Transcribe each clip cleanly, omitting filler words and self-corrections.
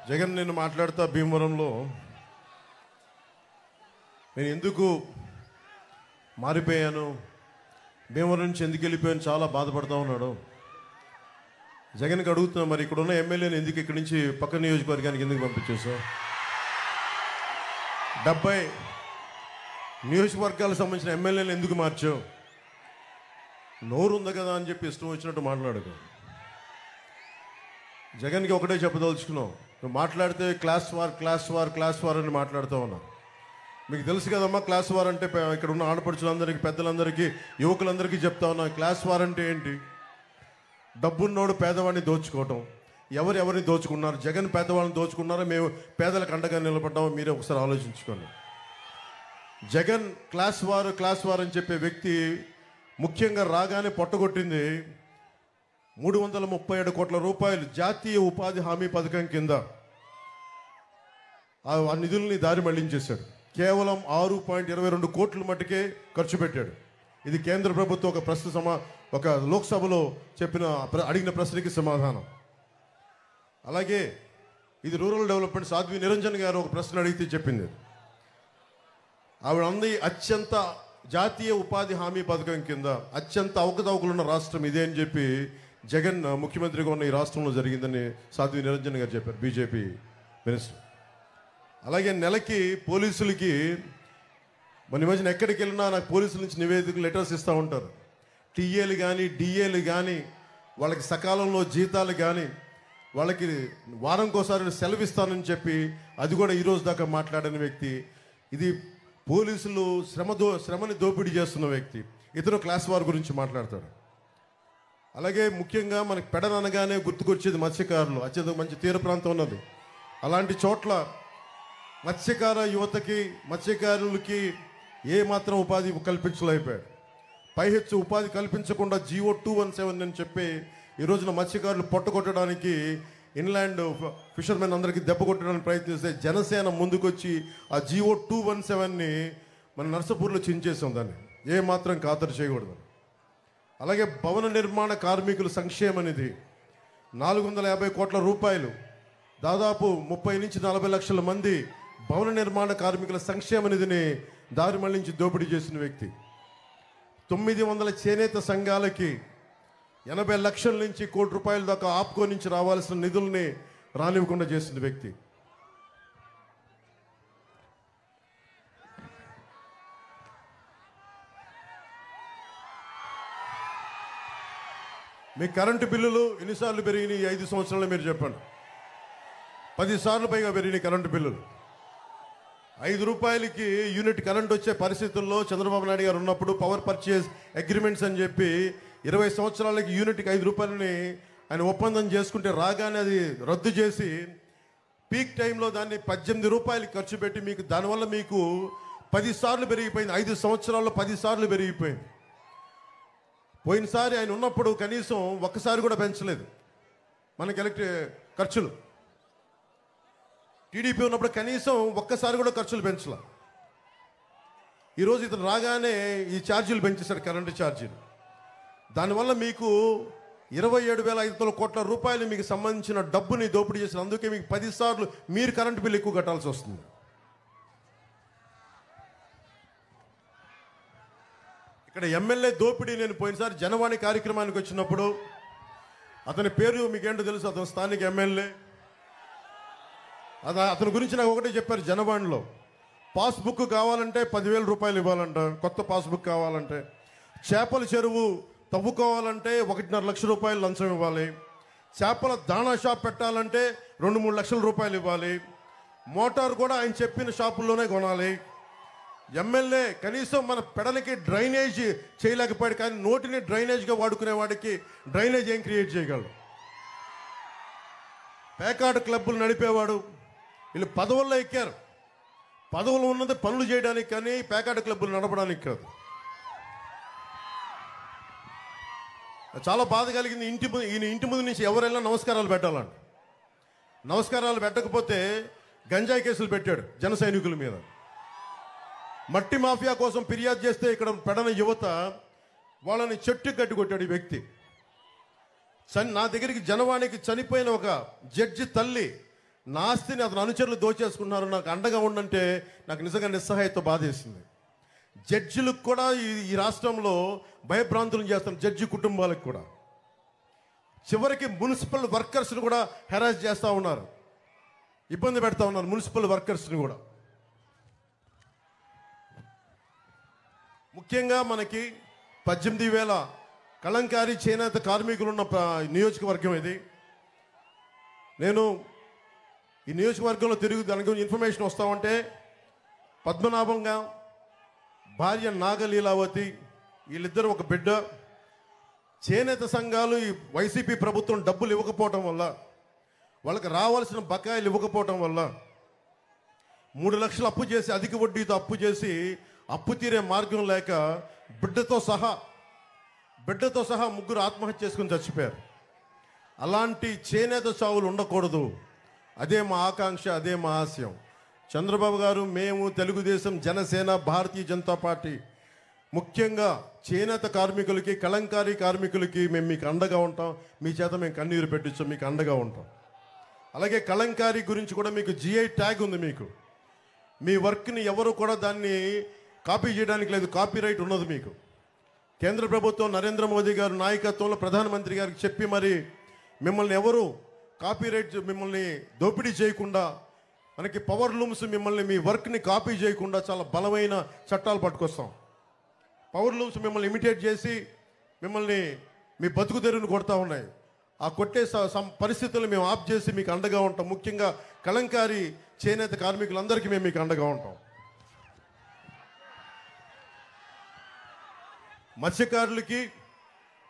జగన్ నేను మాట్లాడుతా భీమవరంలో నేను ఎందుకు మారిపోయాను, భీమవరం నుంచి ఎందుకు వెళ్ళిపోయాను చాలా బాధపడతా ఉన్నాడు. జగన్కి అడుగుతున్నా, మరి ఇక్కడ ఉన్న ఎమ్మెల్యేని ఎందుకు ఇక్కడి నుంచి పక్క నియోజకవర్గానికి ఎందుకు పంపించేసావు? 70 నియోజకవర్గాలకు సంబంధించిన ఎమ్మెల్యేలు ఎందుకు మార్చావు? నోరు ఉంది కదా అని చెప్పి ఇష్టం వచ్చినట్టు మాట్లాడకు. జగన్కి ఒకటే చెప్పదలుచుకున్నావు, నువ్వు మాట్లాడితే క్లాస్ వార్ అని మాట్లాడుతూ ఉన్నావు. మీకు తెలుసు కదమ్మా, క్లాస్ వార్ అంటే ఇక్కడ ఉన్న ఆడపడుచులందరికీ, పెద్దలందరికీ, యువకులందరికీ చెప్తా ఉన్నా. క్లాస్ వార్ అంటే ఏంటి? డబ్బున్నోడు పేదవాడిని దోచుకోవటం. ఎవరిని దోచుకున్నారు? జగన్ పేదవాళ్ళని దోచుకున్నారా, మేము పేదలకు అండగా నిలబడ్డామో మీరే ఒకసారి ఆలోచించుకోండి. జగన్ క్లాస్ వార్ అని చెప్పే వ్యక్తి ముఖ్యంగా రాగానే పొట్టగొట్టింది 337 కోట్ల రూపాయలు జాతీయ ఉపాధి హామీ పథకం కింద ఆ నిధుల్ని దారి మళ్లించేశాడు. కేవలం 6.22 కోట్ల మట్టుకే ఖర్చు పెట్టాడు. ఇది కేంద్ర ప్రభుత్వం ఒక లోక్సభలో అడిగిన ప్రశ్నకి సమాధానం. అలాగే ఇది రూరల్ డెవలప్మెంట్ సాధ్వి నిరంజన్ గారు ఒక ప్రశ్న అడిగితే చెప్పింది, ఆవిడ అంది అత్యంత జాతీయ ఉపాధి హామీ పథకం కింద అత్యంత అవకతవకలున్న రాష్ట్రం ఇదే అని చెప్పి జగన్ ముఖ్యమంత్రిగా ఉన్న ఈ రాష్ట్రంలో జరిగిందని సాధ్వి నిరంజన్ గారు చెప్పారు, బీజేపీ మినిస్టర్. అలాగే నెలకి పోలీసులకి మన మధ్యన ఎక్కడికి వెళ్ళినా నాకు పోలీసుల నుంచి నివేదికలు లెటర్స్ ఇస్తూ ఉంటారు. టీఏలు కానీ డిఏలు కానీ వాళ్ళకి సకాలంలో జీతాలు కానీ వాళ్ళకి వారంకోసారి సెలవు ఇస్తానని చెప్పి అది కూడా ఈరోజు దాకా మాట్లాడిన వ్యక్తి. ఇది పోలీసులు శ్రమని దోపిడీ చేస్తున్న వ్యక్తి. ఇతను క్లాస్ వార్ గురించి మాట్లాడతాడు. అలాగే ముఖ్యంగా మనకి పెడననగానే గుర్తుకొచ్చేది మత్స్యకారులు. అత్యంత మంచి తీర ప్రాంతం ఉన్నది. అలాంటి చోట్ల మత్స్యకార యువతకి, మత్స్యకారులకి ఏ మాత్రం ఉపాధి కల్పించలేకపోయాడు. పైహెచ్చు ఉపాధి కల్పించకుండా GO 217 అని చెప్పి ఈ రోజున మత్స్యకారులు పొట్టగొట్టడానికి, ఇన్లాండ్ ఫిషర్మెన్ అందరికీ దెబ్బ కొట్టడానికి ప్రయత్నిస్తే జనసేన ముందుకొచ్చి ఆ GO 217ని మన నర్సపూర్లో చించేసాం. దాన్ని ఏ మాత్రం ఖాతరు చేయకూడదు. అలాగే భవన నిర్మాణ కార్మికుల సంక్షేమ నిధి 450 కోట్ల రూపాయలు, దాదాపు 30 నుంచి 40 లక్షల మంది భవన నిర్మాణ కార్మికుల సంక్షేమ నిధిని దారి మళ్లించి దోపిడీ చేసిన వ్యక్తి. 900 చేనేత సంఘాలకి 80 లక్షల నుంచి 1 కోటి రూపాయల దాకా ఆప్కో నుంచి రావాల్సిన నిధుల్ని రానివ్వకుండా చేసిన వ్యక్తి. మీ కరెంటు బిల్లులు ఎన్నిసార్లు పెరిగినాయి 5 సంవత్సరాలు మీరు చెప్పండి. 10 సార్లు పైగా పెరిగినాయి కరెంటు బిల్లులు. 5 రూపాయలకి యూనిట్ కరెంట్ వచ్చే పరిస్థితుల్లో చంద్రబాబు నాయుడు గారు ఉన్నప్పుడు పవర్ పర్చేజ్ అగ్రిమెంట్స్ అని చెప్పి 20 సంవత్సరాలకి యూనిట్కి 5 రూపాయలని ఆయన ఒప్పందం చేసుకుంటే రాగానే అది రద్దు చేసి పీక్ టైంలో దాన్ని 18 రూపాయలకి ఖర్చు పెట్టి మీకు దానివల్ల మీకు 10 సార్లు పెరిగిపోయింది. 5 సంవత్సరాల్లో 10 సార్లు పెరిగిపోయింది. పోయినసారి ఆయన ఉన్నప్పుడు కనీసం ఒక్కసారి కూడా పెంచలేదు మనకి ఖర్చులు. టీడీపీ ఉన్నప్పుడు కనీసం ఒక్కసారి కూడా ఖర్చులు పెంచలే. ఈరోజు ఇతను రాగానే ఈ ఛార్జీలు పెంచేశారు, కరెంటు ఛార్జీలు. దానివల్ల మీకు 27,500 కోట్ల రూపాయలు మీకు సంబంధించిన డబ్బుని దోపిడీ చేసిన, అందుకే మీకు 10 సార్లు మీరు కరెంటు బిల్లు ఎక్కువ కట్టాల్సి వస్తుంది. ఇక్కడ ఎమ్మెల్యే దోపిడీ, నేను పోయినసారి జనవాణి కార్యక్రమానికి వచ్చినప్పుడు అతని పేరు మీకేంటో తెలుసు, అతను స్థానిక ఎమ్మెల్యే. అతని గురించి నాకు ఒకటే చెప్పారు జనవాణిలో, పాస్బుక్ కావాలంటే 10,000 రూపాయలు ఇవ్వాలంట, కొత్త పాస్బుక్ కావాలంటే. చేపల చెరువు తవ్వుకోవాలంటే 1.5 లక్ష రూపాయలు లంచం ఇవ్వాలి. చేపల దాణా షాప్ పెట్టాలంటే 2-3 లక్షల రూపాయలు ఇవ్వాలి. మోటార్ కూడా ఆయన చెప్పిన షాపుల్లోనే కొనాలి. ఎమ్మెల్యే కనీసం మన పెడలకి డ్రైనేజ్ చేయలేకపోయాడు, కానీ నోటిని డ్రైనేజ్గా వాడుకునే వాడికి డ్రైనేజ్ ఏం క్రియేట్ చేయగలడు? పేకాట క్లబ్బులు నడిపేవాడు. వీళ్ళు పదవుల్లో ఎక్కారు. పదవులు ఉన్నది పనులు చేయడానికి, కానీ పేకాట క్లబ్బులు నడపడానికి కాదు. చాలా బాధ కలిగింది. ఈయన ఇంటి ముందు నుంచి ఎవరైనా నమస్కారాలు పెట్టాలంట. నమస్కారాలు పెట్టకపోతే గంజాయి కేసులు పెట్టాడు జన సైనికుల మీద. మట్టి మాఫియా కోసం ఫిర్యాదు చేస్తే ఇక్కడ పెడన యువత వాళ్ళని చెట్టు కట్టి కొట్టాడు ఈ వ్యక్తి. నా దగ్గరికి జనవాణికి చనిపోయిన ఒక జడ్జి తల్లి నా ఆస్తిని అతని అనుచరులు దోచేసుకున్నారు, నాకు అండగా ఉండంటే నాకు నిజంగా నిస్సహాయత బాధేసింది. జడ్జిలకు కూడా ఈ రాష్ట్రంలో భయభ్రాంతులను చేస్తున్నారు, జడ్జి కుటుంబాలకు కూడా. చివరికి మున్సిపల్ వర్కర్స్ని కూడా హెరాస్ చేస్తూ ఉన్నారు, ఇబ్బంది పెడతా ఉన్నారు మున్సిపల్ వర్కర్స్ని కూడా. ముఖ్యంగా మనకి 18,000 కలంకారీ చేనేత కార్మికులు ఉన్న నియోజకవర్గం ఇది. నేను ఈ నియోజకవర్గంలో తిరిగి దాని గురించి ఇన్ఫర్మేషన్ వస్తామంటే, పద్మనాభంగా భార్య నాగలీలావతి, వీళ్ళిద్దరూ ఒక బిడ్డ. చేనేత సంఘాలు ఈ వైసీపీ ప్రభుత్వం డబ్బులు ఇవ్వకపోవటం వల్ల, వాళ్ళకి రావాల్సిన బకాయిలు ఇవ్వకపోవటం వల్ల 3 లక్షలు అప్పు చేసి, అధిక వడ్డీతో అప్పు చేసి, అప్పు తీరే మార్గం లేక బిడ్డతో సహా 3 ఆత్మహత్య చేసుకుని చచ్చిపోయారు. అలాంటి చేనేత చావులు ఉండకూడదు, అదే మా ఆకాంక్ష, అదే మా ఆశయం. చంద్రబాబు గారు, మేము తెలుగుదేశం, జనసేన, భారతీయ జనతా పార్టీ ముఖ్యంగా చేనేత కార్మికులకి, కలంకారీ కార్మికులకి మేము మీకు అండగా ఉంటాం. మీ చేత మేము కన్నీరు పెట్టించాం, మీకు అండగా ఉంటాం. అలాగే కలంకారీ గురించి కూడా మీకు జిఐ ట్యాగ్ ఉంది. మీకు మీ వర్క్ని ఎవరు కూడా దాన్ని కాపీ చేయడానికి లేదు, కాపీరైట్ ఉన్నది మీకు. కేంద్ర ప్రభుత్వం నరేంద్ర మోదీ గారు నాయకత్వంలో ప్రధానమంత్రి గారికి చెప్పి మరి మిమ్మల్ని ఎవరు కాపీరైట్, మిమ్మల్ని దోపిడీ చేయకుండా, మనకి పవర్ లూమ్స్ మిమ్మల్ని, మీ వర్క్ని కాపీ చేయకుండా చాలా బలమైన చట్టాలు పట్టుకొస్తాం. పవర్ లూమ్స్ మిమ్మల్ని ఇమిటేట్ చేసి మిమ్మల్ని మీ బతుకు తెరువును కొడతా ఉన్నాయి. ఆ కొట్టే పరిస్థితులు మేము ఆఫ్ చేసి మీకు అండగా ఉంటాం. ముఖ్యంగా కలంకారీ చేనేత కార్మికులందరికీ మేము మీకు అండగా ఉంటాం. మత్స్యకారులకి,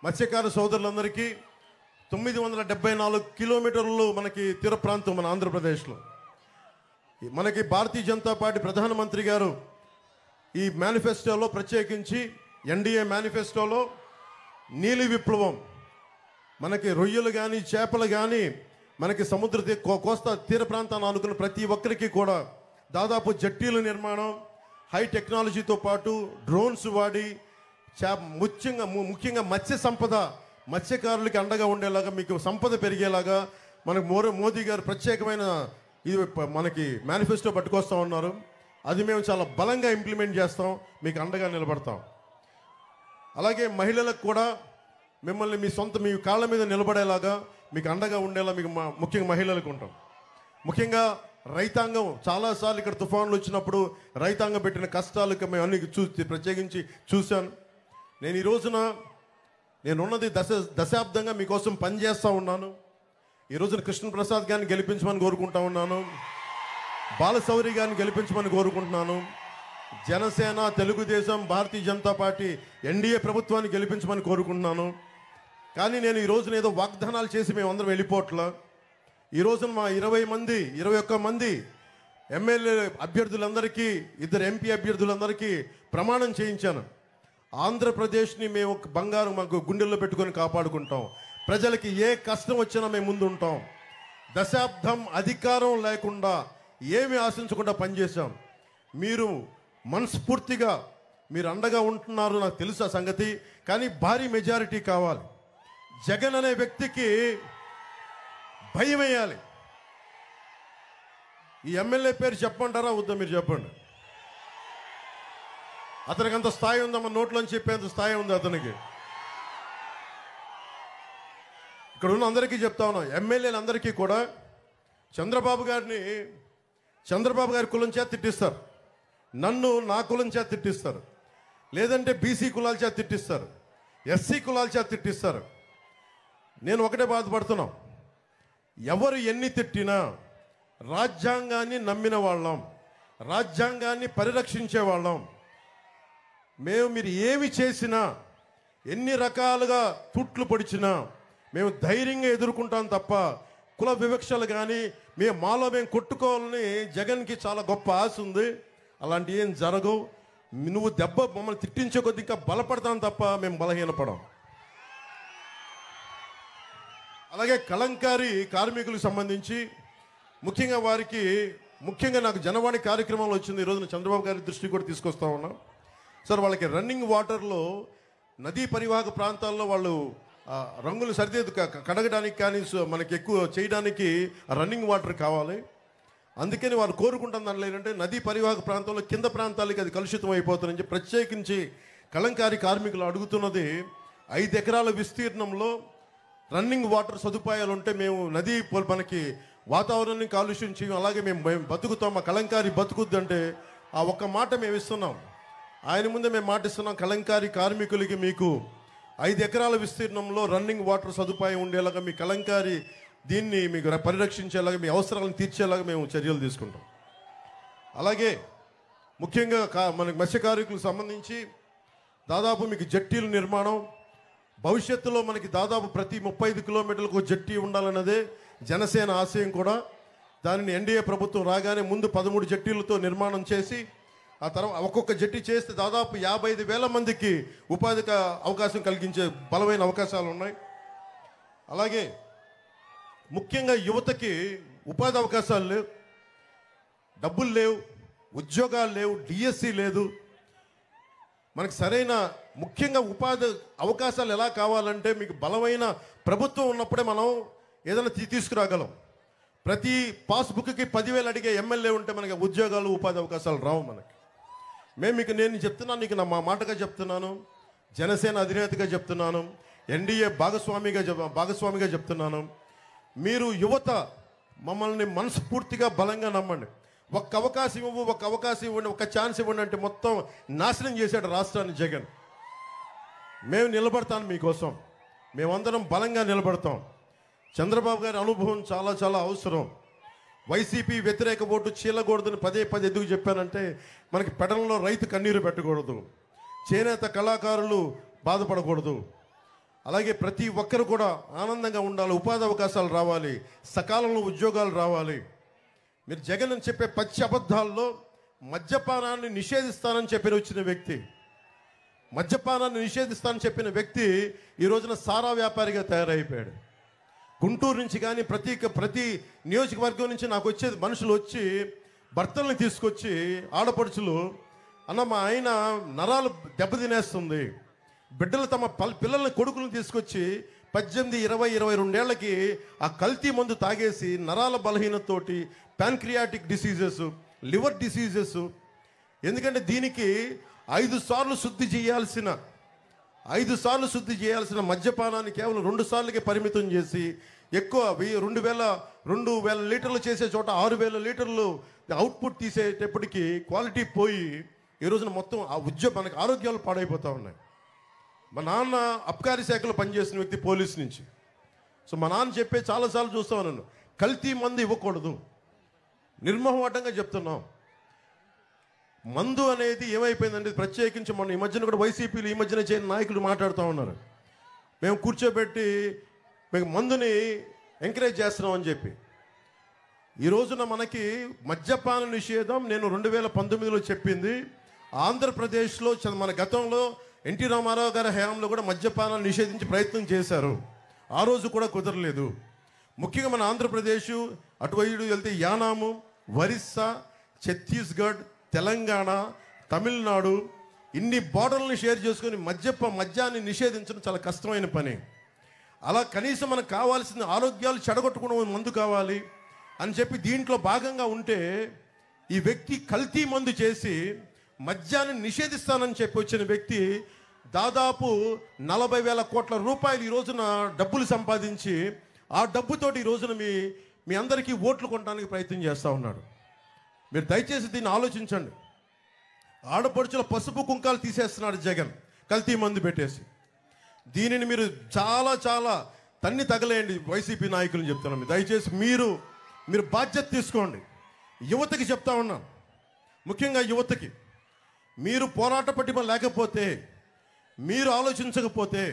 మత్స్యకార సోదరులందరికీ 974 కిలోమీటర్లు మనకి తీర ప్రాంతం మన ఆంధ్రప్రదేశ్లో. మనకి భారతీయ జనతా పార్టీ ప్రధానమంత్రి గారు ఈ మేనిఫెస్టోలో, ప్రత్యేకించి ఎన్డీఏ మేనిఫెస్టోలో నీలి విప్లవం, మనకి రొయ్యలు కానీ చేపలు కానీ మనకి సముద్ర కోస్తా తీర ప్రాంతాన్ని ఆనుకున్న ప్రతి ఒక్కరికి కూడా దాదాపు జట్టీల నిర్మాణం, హై టెక్నాలజీతో పాటు డ్రోన్స్ వాడి ముఖ్యంగా మత్స్య సంపద, మత్స్యకారులకి అండగా ఉండేలాగా, మీకు సంపద పెరిగేలాగా మనకు మోదీ గారు ప్రత్యేకమైన ఇది మనకి మేనిఫెస్టో పట్టుకొస్తా ఉన్నారు. అది మేము చాలా బలంగా ఇంప్లిమెంట్ చేస్తాం, మీకు అండగా నిలబడతాం. అలాగే మహిళలకు కూడా మిమ్మల్ని మీ కాళ్ళ మీద నిలబడేలాగా మీకు అండగా ఉండేలా మీకు ముఖ్యంగా మహిళలకు ఉంటాం. ముఖ్యంగా రైతాంగం, చాలాసార్లు ఇక్కడ తుఫాన్లు వచ్చినప్పుడు రైతాంగం పెట్టిన కష్టాలకు మేము అన్ని ప్రత్యేకించి చూశాను. నేను ఈ రోజున నేనున్నది దశాబ్దంగా మీకోసం పనిచేస్తూ ఉన్నాను. ఈ రోజున కృష్ణప్రసాద్ గారిని గెలిపించమని కోరుకుంటా ఉన్నాను, బాలశౌరి గారిని గెలిపించమని కోరుకుంటున్నాను, జనసేన, తెలుగుదేశం, భారతీయ జనతా పార్టీ ఎన్డీఏ ప్రభుత్వాన్ని గెలిపించమని కోరుకుంటున్నాను. కానీ నేను ఈ రోజున ఏదో వాగ్దానాలు చేసి మేమందరం వెళ్ళిపోవట్లా. ఈ రోజున మా 21 మంది ఎమ్మెల్యే అభ్యర్థులందరికీ, 2 ఎంపీ అభ్యర్థులందరికీ ప్రమాణం చేయించాను. ఆంధ్రప్రదేశ్ని మేము బంగారం మాకు గుండెల్లో పెట్టుకొని కాపాడుకుంటాం. ప్రజలకి ఏ కష్టం వచ్చినా మేము ముందు ఉంటాం. దశాబ్దం అధికారం లేకుండా ఏమి ఆశించకుండా పనిచేశాం. మీరు మనస్ఫూర్తిగా మీరు అండగా ఉంటున్నారు, నాకు తెలుసు ఆ సంగతి. కానీ భారీ మెజారిటీ కావాలి. జగన్ అనే వ్యక్తికి భయం వేయాలి. ఈ ఎమ్మెల్యే పేరు చెప్పంటారా వద్దా? మీరు చెప్పండి. అతనికి అంత స్థాయి ఉందమ్మా, నోట్లోంచి చెప్పేంత స్థాయి ఉంది అతనికి. ఇక్కడ ఉన్న అందరికీ చెప్తా ఉన్నాం, ఎమ్మెల్యేలందరికీ కూడా చంద్రబాబు గారి కులం చేత తిట్టిస్తారు, నన్ను నా కులం చేత తిట్టిస్తారు, లేదంటే బీసీ కులాల చేత తిట్టిస్తారు, ఎస్సీ కులాల చేత తిట్టిస్తారు. నేను ఒకటే బాధపడుతున్నాం, ఎవరు ఎన్ని తిట్టినా రాజ్యాంగాన్ని నమ్మిన వాళ్ళం, రాజ్యాంగాన్ని పరిరక్షించే వాళ్ళం. మీరు ఏమి చేసినా, ఎన్ని రకాలుగా తుట్లు పొడిచినా మేము ధైర్యంగా ఎదుర్కొంటాం తప్ప కుల వివక్షలు కానీ మాలో మేము కొట్టుకోవాలని జగన్కి చాలా గొప్ప ఆశ ఉంది. అలాంటి ఏం జరగవు. నువ్వు మమ్మల్ని తిట్టించే కొద్ది ఇంకా బలపడతాం తప్ప మేము బలహీనపడం. అలాగే కలంకారీ కార్మికులకు సంబంధించి ముఖ్యంగా నాకు జనవాణి కార్యక్రమంలో వచ్చింది. ఈరోజు చంద్రబాబు గారి దృష్టికి కూడా తీసుకొస్తా ఉన్నాం. సార్, వాళ్ళకి రన్నింగ్ వాటర్లో నదీ పరివాహక ప్రాంతాల్లో వాళ్ళు రంగులు సరిదిద్దు కడగడానికి కానీ మనకి ఎక్కువ చేయడానికి రన్నింగ్ వాటర్ కావాలి. అందుకని వారు కోరుకుంటున్న దానిలో ఏంటంటే నదీ పరివాహక ప్రాంతంలో కింద ప్రాంతాలకి అది కలుషితం అయిపోతుందని చెప్పి ప్రత్యేకించి కలంకారీ కార్మికులు అడుగుతున్నది 5 ఎకరాల విస్తీర్ణంలో రన్నింగ్ వాటర్ సదుపాయాలు ఉంటే మేము నదీ మనకి వాతావరణాన్ని కాలుష్యం చేయం, అలాగే మేము బతుకుతాం, మా కలంకారీ బతుకుద్దంటే ఆ ఒక్క మాట మేము ఇస్తున్నాం. ఆయన ముందే మేము మాటిస్తున్నాం, కలంకారీ కార్మికులకి మీకు 5 ఎకరాల విస్తీర్ణంలో రన్నింగ్ వాటర్ సదుపాయం ఉండేలాగా మీ కలంకారీ దీన్ని మీకు పరిరక్షించేలాగా మీ అవసరాలను తీర్చేలాగా మేము చర్యలు తీసుకుంటాం. అలాగే ముఖ్యంగా మనకి మత్స్య కార్మికులకు సంబంధించి దాదాపు మీకు జట్టీల నిర్మాణం, భవిష్యత్తులో మనకి దాదాపు ప్రతి 35 కిలోమీటర్లకు జట్టి ఉండాలన్నదే జనసేన ఆశయం కూడా. దానిని ఎన్డీఏ ప్రభుత్వం రాగానే ముందు 13 జట్టీలతో నిర్మాణం చేసి ఆ తర్వాత ఒక్కొక్క జట్టి చేస్తే దాదాపు 55,000 మందికి ఉపాధి అవకాశం కలిగించే బలమైన అవకాశాలు ఉన్నాయి. అలాగే ముఖ్యంగా యువతకి ఉపాధి అవకాశాలు లేవు, డబ్బులు లేవు, ఉద్యోగాలు లేవు, డిఎస్సి లేదు. మనకు సరైన ముఖ్యంగా ఉపాధి అవకాశాలు ఎలా కావాలంటే మీకు బలమైన ప్రభుత్వం ఉన్నప్పుడే మనం ఏదైనా తీసుకురాగలం. ప్రతి పాస్బుక్కి 10,000 అడిగే ఎమ్మెల్యే ఉంటే మనకి ఉద్యోగాలు ఉపాధి అవకాశాలు రావు మనకి. నేను చెప్తున్నాను, నీకు మా మాటగా చెప్తున్నాను, జనసేన అధినేతగా చెప్తున్నాను, ఎన్డీఏ భాగస్వామిగా చెప్తున్నాను. మీరు యువత మమ్మల్ని మనస్ఫూర్తిగా బలంగా నమ్మండి. ఒక్క అవకాశం ఇవ్వండి, ఒక ఛాన్స్ ఇవ్వండి అంటే మొత్తం నాశనం చేశాడు రాష్ట్రాన్ని జగన్. మేము నిలబడతాను మీకోసం, మేమందరం బలంగా నిలబడతాం. చంద్రబాబు గారి అనుభవం చాలా చాలా అవసరం. వైసీపీ వ్యతిరేక ఓటు చీలకూడదని పదే ఎందుకు చెప్పానంటే మనకి పెడలలో రైతు కన్నీరు పెట్టకూడదు, చేనేత కళాకారులు బాధపడకూడదు, అలాగే ప్రతి ఒక్కరు కూడా ఆనందంగా ఉండాలి, ఉపాధి అవకాశాలు రావాలి, సకాలంలో ఉద్యోగాలు రావాలి. మీరు జగన్ అని చెప్పే పచ్చి అబద్ధాల్లో మద్యపానాన్ని నిషేధిస్తానని వచ్చిన వ్యక్తి, మద్యపానాన్ని నిషేధిస్తానని చెప్పిన వ్యక్తి ఈ రోజున సారా వ్యాపారిగా తయారైపోయాడు. గుంటూరు నుంచి కానీ ప్రతి నియోజకవర్గం నుంచి నాకు వచ్చేది మనుషులు వచ్చి భర్తల్ని తీసుకొచ్చి ఆడపడుచులు, అన్న మా ఆయన నరాలు దెబ్బతినేస్తుంది, బిడ్డలు తమ పిల్లల్ని కొడుకులను తీసుకొచ్చి 18, 20, 22 ఏళ్లకి ఆ కల్తీ మందు తాగేసి నరాల బలహీనతతోటి ప్యాన్క్రియాటిక్ డిసీజెస్, లివర్ డిసీజెస్. ఎందుకంటే దీనికి 5 సార్లు శుద్ధి చేయాల్సిన మద్యపానాన్ని కేవలం 2 సార్లకే పరిమితం చేసి ఎక్కువ 2,000 లీటర్లు చేసే చోట 6,000 లీటర్లు అవుట్పుట్ తీసేటప్పటికి క్వాలిటీ పోయి ఈ రోజున మొత్తం మనకి ఆరోగ్యాలు పాడైపోతూ ఉన్నాయి. మా నాన్న అబ్కారీ శాఖలో పనిచేసిన వ్యక్తి, పోలీస్ నుంచి. సో మా నాన్న చెప్పే చాలాసార్లు చూస్తా ఉన్నాను, కల్తీ మందు ఇవ్వకూడదు, నిర్మోహమాటంగా చెప్తున్నాం. మందు అనేది ఏమైపోయిందంటే ప్రత్యేకించి మన ఈ మధ్యన కూడా వైసీపీలు ఈ మధ్యన చేయని నాయకులు మాట్లాడుతూ ఉన్నారు, మేము కూర్చోబెట్టి మేము మందుని ఎంకరేజ్ చేస్తున్నామని చెప్పి. ఈ రోజున మనకి మద్యపాన నిషేధం నేను 2019లో చెప్పింది. ఆంధ్రప్రదేశ్లో మన గతంలో ఎన్టీ రామారావు గారి హయాంలో కూడా మద్యపానాన్ని నిషేధించి ప్రయత్నం చేశారు, ఆ రోజు కూడా కుదరలేదు. ముఖ్యంగా మన ఆంధ్రప్రదేశ్ అటువైపు వెళ్తే యానాము, ఒరిస్సా, ఛత్తీస్గఢ్, తెలంగాణ, తమిళనాడు ఇన్ని బార్డర్లను షేర్ చేసుకొని మద్యాన్ని నిషేధించడం చాలా కష్టమైన పని. అలా కనీసం మనకు కావాల్సిన ఆరోగ్యాలు చెడగొట్టుకునే మందు కావాలి అని చెప్పి దీంట్లో భాగంగా ఉంటే ఈ వ్యక్తి కల్తీ మందు చేసి మద్యాన్ని నిషేధిస్తానని చెప్పి వచ్చిన వ్యక్తి దాదాపు 40,000 కోట్ల రూపాయలు ఈ రోజున డబ్బులు సంపాదించి ఆ డబ్బుతోటి ఈ రోజున మీ అందరికీ ఓట్లు కొనడానికి ప్రయత్నం చేస్తూ ఉన్నాడు. మీరు దయచేసి దీన్ని ఆలోచించండి. ఆడపడుచుల పసుపు కుంకాలు తీసేస్తున్నాడు జగన్ కల్తీ మందు పెట్టేసి. దీనిని మీరు చాలా చాలా తన్ని తగలేయండి వైసీపీ నాయకులను చెప్తున్నాను. దయచేసి మీరు బాధ్యత తీసుకోండి. యువతకి చెప్తా ఉన్నాను, ముఖ్యంగా యువతకి, మీరు పోరాట పటిమ లేకపోతే, మీరు ఆలోచించకపోతే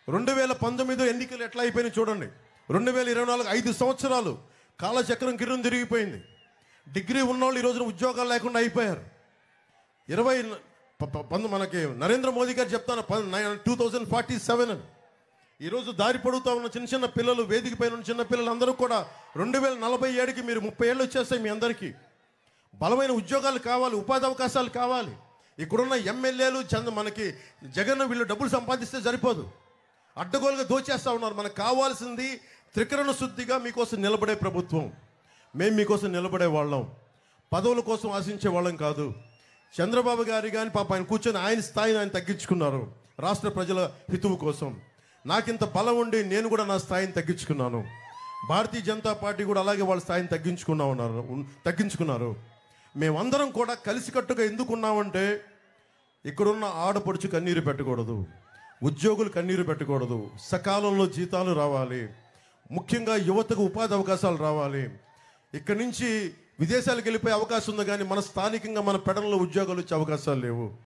2019 ఎన్నికలు ఎట్లా అయిపోయినాయి చూడండి. 2024 5 సంవత్సరాలు కాలచక్రం కిరణం తిరిగిపోయింది. డిగ్రీ ఉన్నోళ్ళు ఈ రోజున ఉద్యోగాలు లేకుండా అయిపోయారు. మనకి నరేంద్ర మోదీ గారు చెప్తాను 2047 అని. ఈరోజు దారి పడుతూ ఉన్న చిన్న పిల్లలు, వేదిక పైన ఉన్న చిన్న పిల్లలు అందరూ కూడా 2047కి మీరు 30 ఏళ్ళు వచ్చేస్తాయి. మీ అందరికీ బలమైన ఉద్యోగాలు కావాలి, ఉపాధి అవకాశాలు కావాలి. ఇక్కడున్న ఎమ్మెల్యేలు మనకి జగన్ వీళ్ళు డబ్బులు సంపాదిస్తే సరిపోదు. అడ్డగోలుగా దోచేస్తూ ఉన్నారు. మనకు కావాల్సింది త్రికరణ శుద్ధిగా మీకోసం నిలబడే ప్రభుత్వం. మేము మీకోసం నిలబడే వాళ్ళం, పదవుల కోసం ఆశించే వాళ్ళం కాదు. చంద్రబాబు గారి కానీ పాప ఆయన కూర్చొని ఆయన స్థాయిని ఆయన తగ్గించుకున్నారు రాష్ట్ర ప్రజల హితువు కోసం. నాకింత బలం ఉండి నేను కూడా నా స్థాయిని తగ్గించుకున్నాను. భారతీయ జనతా పార్టీ కూడా అలాగే వాళ్ళ స్థాయిని తగ్గించుకున్నారు. మేమందరం కూడా కలిసికట్టుగా ఎందుకున్నామంటే, ఇక్కడున్న ఆడపడుచు కన్నీరు పెట్టకూడదు, ఉద్యోగులు కన్నీరు పెట్టకూడదు, సకాలంలో జీతాలు రావాలి, ముఖ్యంగా యువతకు ఉపాధి అవకాశాలు రావాలి. ఇక్కడి నుంచి విదేశాలకు వెళ్ళిపోయే అవకాశం ఉంది, కానీ మన స్థానికంగా మన పెడల్లో ఉద్యోగాలు వచ్చే అవకాశాలు లేవు.